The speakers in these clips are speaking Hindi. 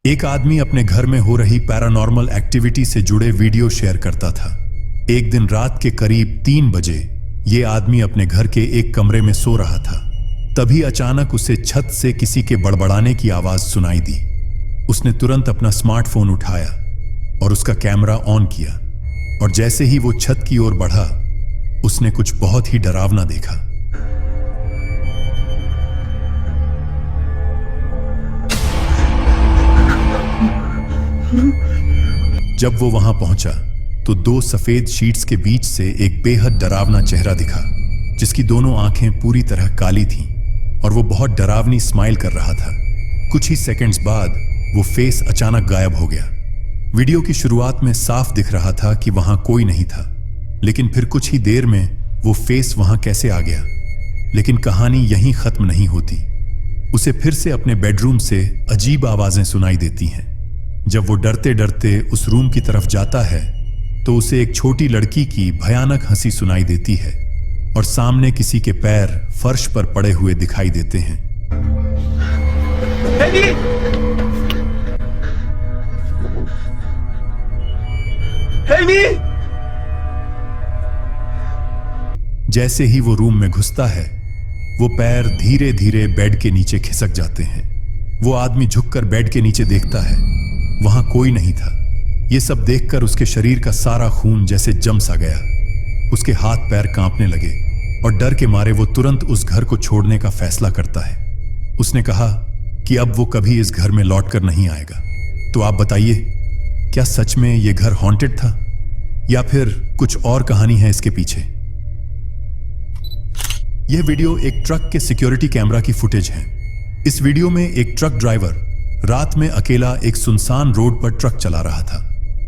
एक आदमी अपने घर में हो रही पैरानॉर्मल एक्टिविटी से जुड़े वीडियो शेयर करता था। एक दिन रात के करीब 3 बजे ये आदमी अपने घर के एक कमरे में सो रहा था। तभी अचानक उसे छत से किसी के बड़बड़ाने की आवाज सुनाई दी। उसने तुरंत अपना स्मार्टफोन उठाया और उसका कैमरा ऑन किया, और जैसे ही वो छत की ओर बढ़ा, उसने कुछ बहुत ही डरावना देखा। जब वो वहां पहुंचा तो 2 सफेद शीट्स के बीच से एक बेहद डरावना चेहरा दिखा, जिसकी दोनों आंखें पूरी तरह काली थीं और वो बहुत डरावनी स्माइल कर रहा था। कुछ ही सेकंड्स बाद वो फेस अचानक गायब हो गया। वीडियो की शुरुआत में साफ दिख रहा था कि वहां कोई नहीं था, लेकिन फिर कुछ ही देर में वो फेस वहां कैसे आ गया। लेकिन कहानी यहीं खत्म नहीं होती। उसे फिर से अपने बेडरूम से अजीब आवाजें सुनाई देती हैं। जब वो डरते डरते उस रूम की तरफ जाता है तो उसे एक छोटी लड़की की भयानक हंसी सुनाई देती है और सामने किसी के पैर फर्श पर पड़े हुए दिखाई देते हैं। जैसे ही वो रूम में घुसता है, वो पैर धीरे धीरे बेड के नीचे खिसक जाते हैं। वो आदमी झुककर बेड के नीचे देखता है, वहां कोई नहीं था। ये सब देखकर उसके शरीर का सारा खून जैसे जम सा गया। उसके हाथ पैर कांपने लगे और डर के मारे वो तुरंत उस घर को छोड़ने का फैसला करता है। उसने कहा कि अब वो कभी इस घर में लौटकर नहीं आएगा। तो आप बताइए, क्या सच में ये घर हॉन्टेड था या फिर कुछ और कहानी है इसके पीछे? यह वीडियो एक ट्रक के सिक्योरिटी कैमरा की फुटेज है। इस वीडियो में एक ट्रक ड्राइवर रात में अकेला एक सुनसान रोड पर ट्रक चला रहा था,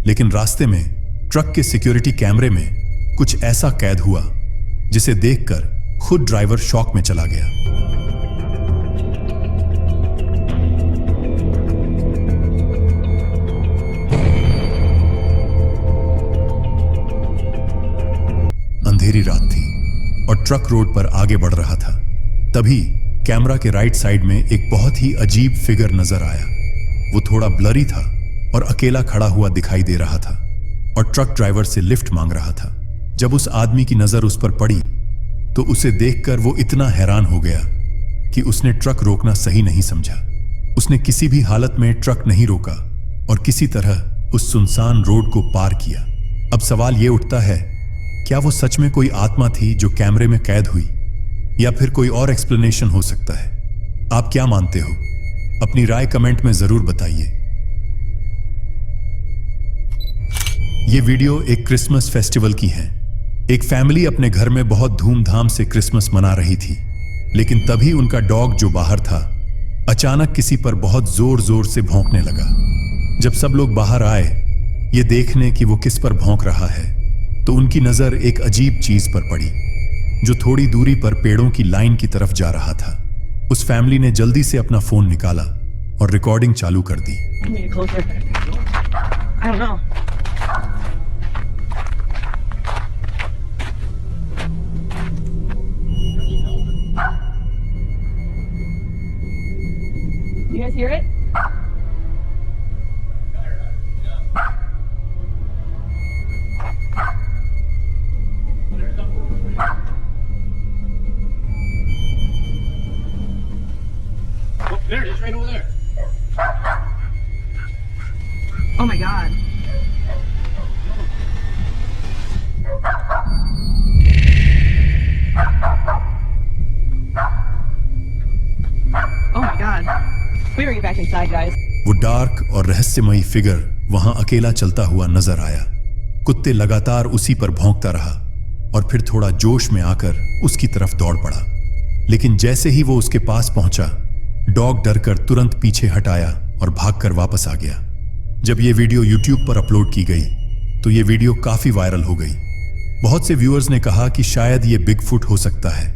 लेकिन रास्ते में ट्रक के सिक्योरिटी कैमरे में कुछ ऐसा कैद हुआ जिसे देखकर खुद ड्राइवर शॉक में चला गया। अंधेरी रात थी और ट्रक रोड पर आगे बढ़ रहा था। तभी कैमरा के राइट साइड में एक बहुत ही अजीब फिगर नजर आया। वो थोड़ा ब्लरी था और अकेला खड़ा हुआ दिखाई दे रहा था और ट्रक ड्राइवर से लिफ्ट मांग रहा था। जब उस आदमी की नजर उस पर पड़ी तो उसे देखकर वो इतना हैरान हो गया कि उसने ट्रक रोकना सही नहीं समझा। उसने किसी भी हालत में ट्रक नहीं रोका और किसी तरह उस सुनसान रोड को पार किया। अब सवाल ये उठता है, क्या वो सच में कोई आत्मा थी जो कैमरे में कैद हुई, या फिर कोई और एक्सप्लेनेशन हो सकता है? आप क्या मानते हो? अपनी राय कमेंट में जरूर बताइए। यह वीडियो एक क्रिसमस फेस्टिवल की है। एक फैमिली अपने घर में बहुत धूमधाम से क्रिसमस मना रही थी, लेकिन तभी उनका डॉग जो बाहर था अचानक किसी पर बहुत जोर जोर से भौंकने लगा। जब सब लोग बाहर आए ये देखने कि वो किस पर भौंक रहा है, तो उनकी नजर एक अजीब चीज पर पड़ी जो थोड़ी दूरी पर पेड़ों की लाइन की तरफ जा रहा था। उस फैमिली ने जल्दी से अपना फोन निकाला और रिकॉर्डिंग चालू कर दी। You guys hear it? There, it's right over there. Oh my god. Oh my god. We better get back inside, guys. वो डार्क और रहस्यमयी फिगर वहां अकेला चलता हुआ नजर आया। कुत्ते लगातार उसी पर भौंकता रहा और फिर थोड़ा जोश में आकर उसकी तरफ दौड़ पड़ा। लेकिन जैसे ही वो उसके पास पहुंचा, डॉग डरकर तुरंत पीछे हटाया और भागकर वापस आ गया। जब ये वीडियो YouTube पर अपलोड की गई तो ये वीडियो काफी वायरल हो गई। बहुत से व्यूअर्स ने कहा कि शायद ये बिगफुट हो सकता है।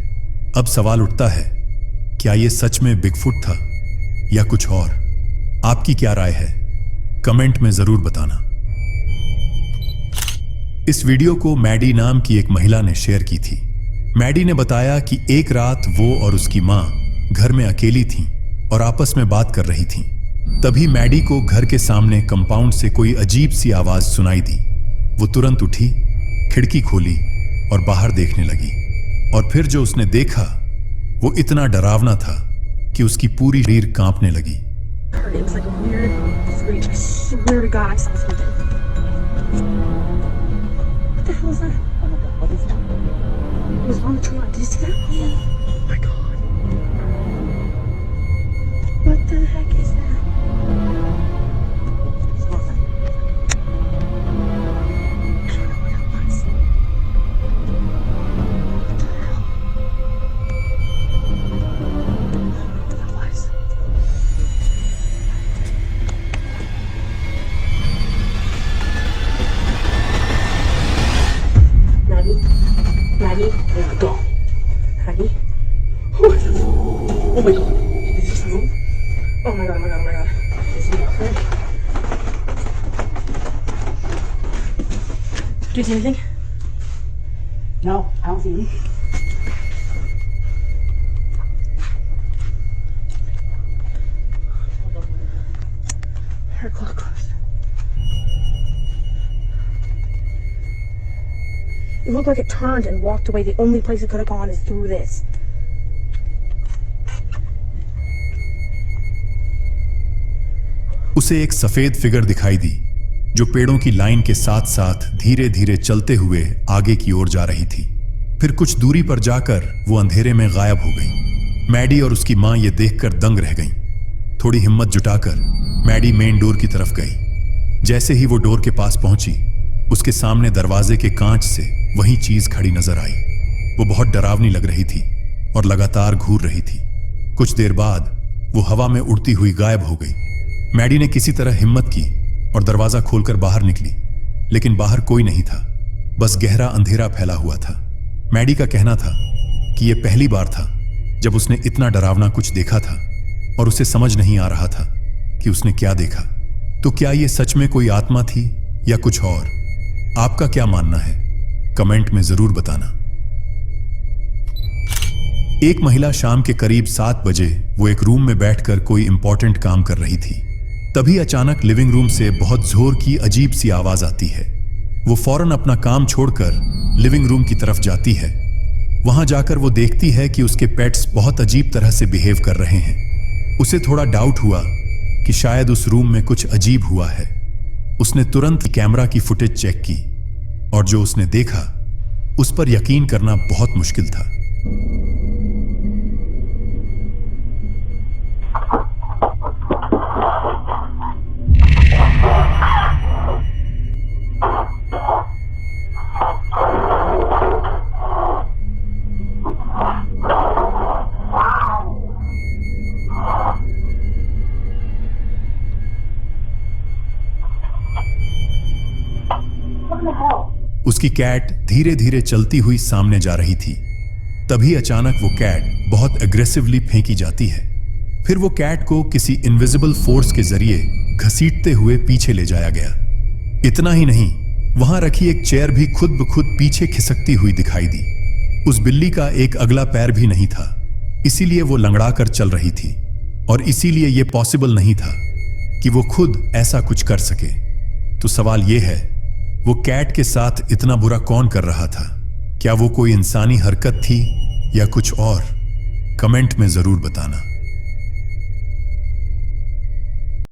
अब सवाल उठता है, क्या ये सच में बिगफुट था या कुछ और? आपकी क्या राय है? कमेंट में जरूर बताना। इस वीडियो को मैडी नाम की एक महिला ने शेयर की थी। मैडी ने बताया कि एक रात वो और उसकी मां घर में अकेली थीं और आपस में बात कर रही थीं। तभी मैडी को घर के सामने कंपाउंड से कोई अजीब सी आवाज सुनाई दी। वो तुरंत उठी, खिड़की खोली और बाहर देखने लगी। और फिर जो उसने देखा वो इतना डरावना था कि उसकी पूरी शरीर कांपने लगी। It was like a weird screech. I swear to God, I saw something. What the hell is that? Oh my God, what is that? It was on the tree line. Did you see that? Yeah. Oh my God. What the heck is that? Smell that. I don't know what that was. What the hell? I don't know what that was. Maddie, go. Maddie. Oh my God. Did this move? Oh my God, oh my God, oh my God. Is he up there? Do you see anything? No, I don't see him. Her clock closed. It looked like it turned and walked away. The only place it could have gone is through this. उसे एक सफेद फिगर दिखाई दी जो पेड़ों की लाइन के साथ साथ धीरे धीरे चलते हुए आगे की ओर जा रही थी। फिर कुछ दूरी पर जाकर वो अंधेरे में गायब हो गई। मैडी और उसकी मां ये देखकर दंग रह गईं। थोड़ी हिम्मत जुटाकर मैडी मेन डोर की तरफ गई। जैसे ही वो डोर के पास पहुंची, उसके सामने दरवाजे के कांच से वही चीज खड़ी नजर आई। वो बहुत डरावनी लग रही थी और लगातार घूर रही थी। कुछ देर बाद वो हवा में उड़ती हुई गायब हो गई। मैडी ने किसी तरह हिम्मत की और दरवाजा खोलकर बाहर निकली, लेकिन बाहर कोई नहीं था, बस गहरा अंधेरा फैला हुआ था। मैडी का कहना था कि यह पहली बार था जब उसने इतना डरावना कुछ देखा था और उसे समझ नहीं आ रहा था कि उसने क्या देखा। तो क्या यह सच में कोई आत्मा थी या कुछ और? आपका क्या मानना है? कमेंट में जरूर बताना। एक महिला शाम के करीब 7 बजे वो एक रूम में बैठकर कोई इंपॉर्टेंट काम कर रही थी। तभी अचानक लिविंग रूम से बहुत जोर की अजीब सी आवाज आती है। वो फौरन अपना काम छोड़कर लिविंग रूम की तरफ जाती है। वहां जाकर वो देखती है कि उसके पेट्स बहुत अजीब तरह से बिहेव कर रहे हैं। उसे थोड़ा डाउट हुआ कि शायद उस रूम में कुछ अजीब हुआ है। उसने तुरंत कैमरा की फुटेज चेक की और जो उसने देखा उस पर यकीन करना बहुत मुश्किल था। उसकी कैट धीरे धीरे चलती हुई सामने जा रही थी। तभी अचानक वो कैट बहुत एग्रेसिवली फेंकी जाती है। फिर वो कैट को किसी इनविजिबल फोर्स के जरिए घसीटते हुए पीछे ले जाया गया। इतना ही नहीं, वहां रखी एक चेयर भी खुद ब खुद पीछे खिसकती हुई दिखाई दी। उस बिल्ली का एक अगला पैर भी नहीं था, इसीलिए वो लंगड़ा कर चल रही थी और इसीलिए यह पॉसिबल नहीं था कि वो खुद ऐसा कुछ कर सके। तो सवाल यह है, वो कैट के साथ इतना बुरा कौन कर रहा था? क्या वो कोई इंसानी हरकत थी या कुछ और? कमेंट में जरूर बताना।